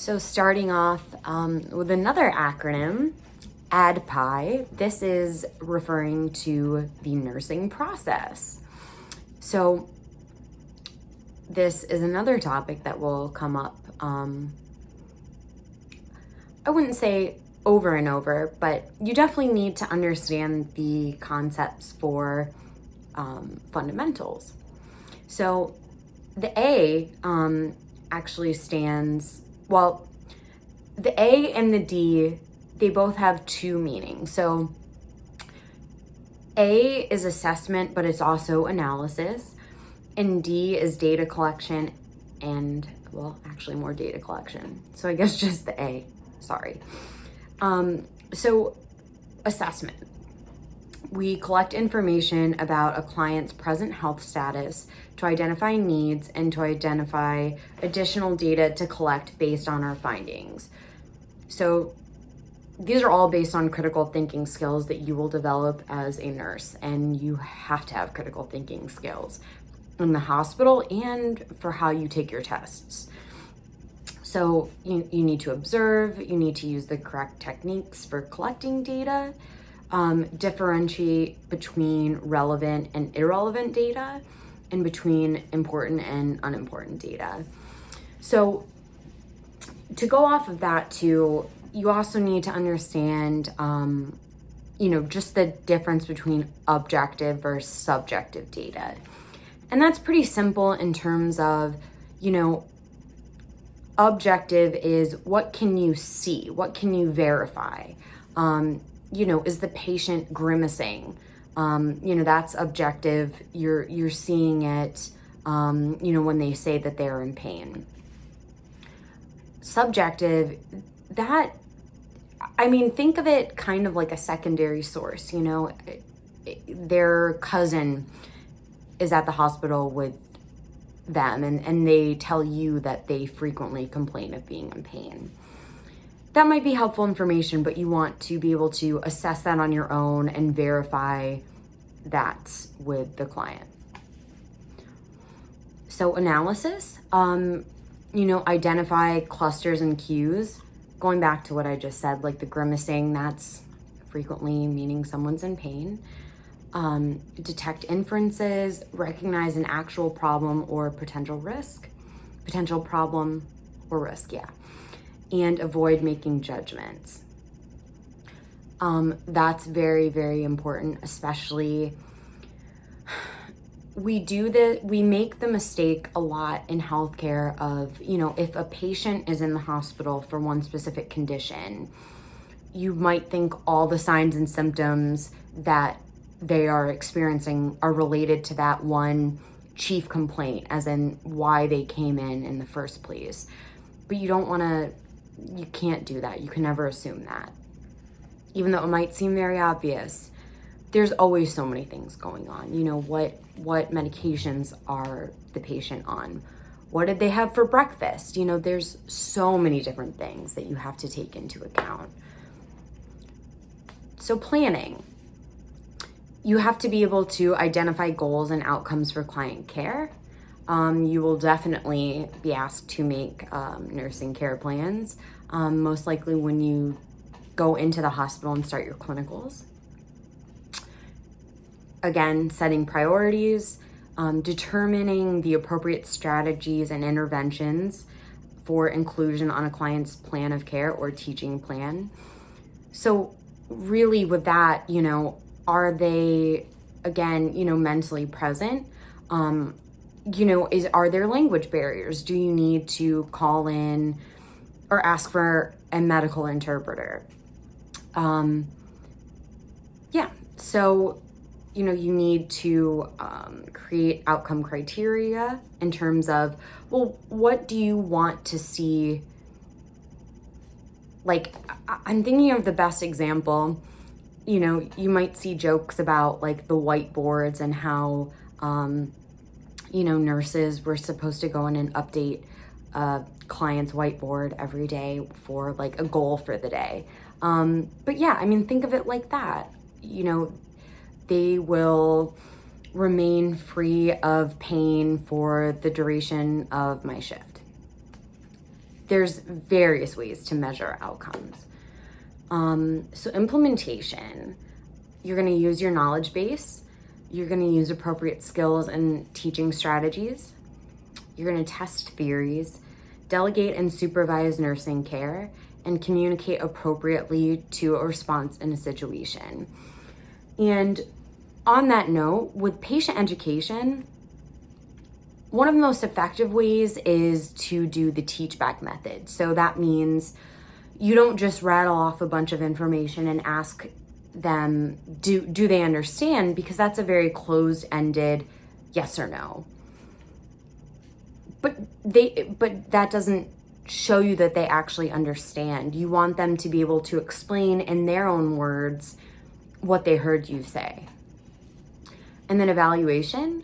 So starting off with another acronym, ADPI. This is referring to the nursing process. So this is another topic that will come up, I wouldn't say over and over, but you definitely need to understand the concepts for fundamentals. So the A actually stands, well, the A and the D, they both have two meanings. So A is assessment, but it's also analysis. And D is data collection and, well, actually more data collection. So I guess just the A, sorry. So assessment. We collect information about a client's present health status to identify needs and to identify additional data to collect based on our findings. So these are all based on critical thinking skills that you will develop as a nurse, and you have to have critical thinking skills in the hospital and for how you take your tests. So you need to observe, you need to use the correct techniques for collecting data, differentiate between relevant and irrelevant data, and between important and unimportant data. So to go off of that too, you also need to understand, just the difference between objective versus subjective data. And that's pretty simple in terms of, objective is what can you see? What can you verify? Is the patient grimacing? That's objective. You're seeing it, when they say that they're in pain. Subjective, think of it kind of like a secondary source, their cousin is at the hospital with them and they tell you that they frequently complain of being in pain. That might be helpful information, but you want to be able to assess that on your own and verify that with the client. So analysis, identify clusters and cues. Going back to what I just said, like the grimacing, that's frequently meaning someone's in pain. Detect inferences, recognize an actual problem or potential problem or risk, and avoid making judgments. That's very, very important, especially we make the mistake a lot in healthcare of, if a patient is in the hospital for one specific condition, you might think all the signs and symptoms that they are experiencing are related to that one chief complaint, as in why they came in the first place. But you can't do that. You can never assume that. Even though it might seem very obvious, there's always so many things going on. What medications are the patient on? What did they have for breakfast? There's so many different things that you have to take into account. So planning. You have to be able to identify goals and outcomes for client care. You will definitely be asked to make nursing care plans, most likely when you go into the hospital and start your clinicals. Again, setting priorities, determining the appropriate strategies and interventions for inclusion on a client's plan of care or teaching plan. So really with that, are they, again, mentally present? Are there language barriers? Do you need to call in or ask for a medical interpreter? So, you need to create outcome criteria in terms of, well, what do you want to see? Like, I'm thinking of the best example. You might see jokes about like the whiteboards and how, nurses were supposed to go in and update a client's whiteboard every day for like a goal for the day. But think of it like that. They will remain free of pain for the duration of my shift. there's various ways to measure outcomes. So implementation, you're going to use your knowledge base. You're going to use appropriate skills and teaching strategies. You're going to test theories, delegate and supervise nursing care, and communicate appropriately to a response in a situation. And on that note, with patient education, one of the most effective ways is to do the teach back method. So that means you don't just rattle off a bunch of information and ask them, do they understand? Because that's a very closed-ended yes or no. But that doesn't show you that they actually understand. You want them to be able to explain in their own words what they heard you say. And then evaluation,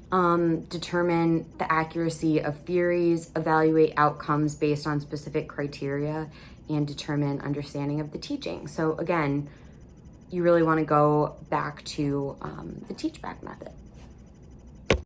determine the accuracy of theories, evaluate outcomes based on specific criteria, and determine understanding of the teaching. So again, you really want to go back to the teach back method.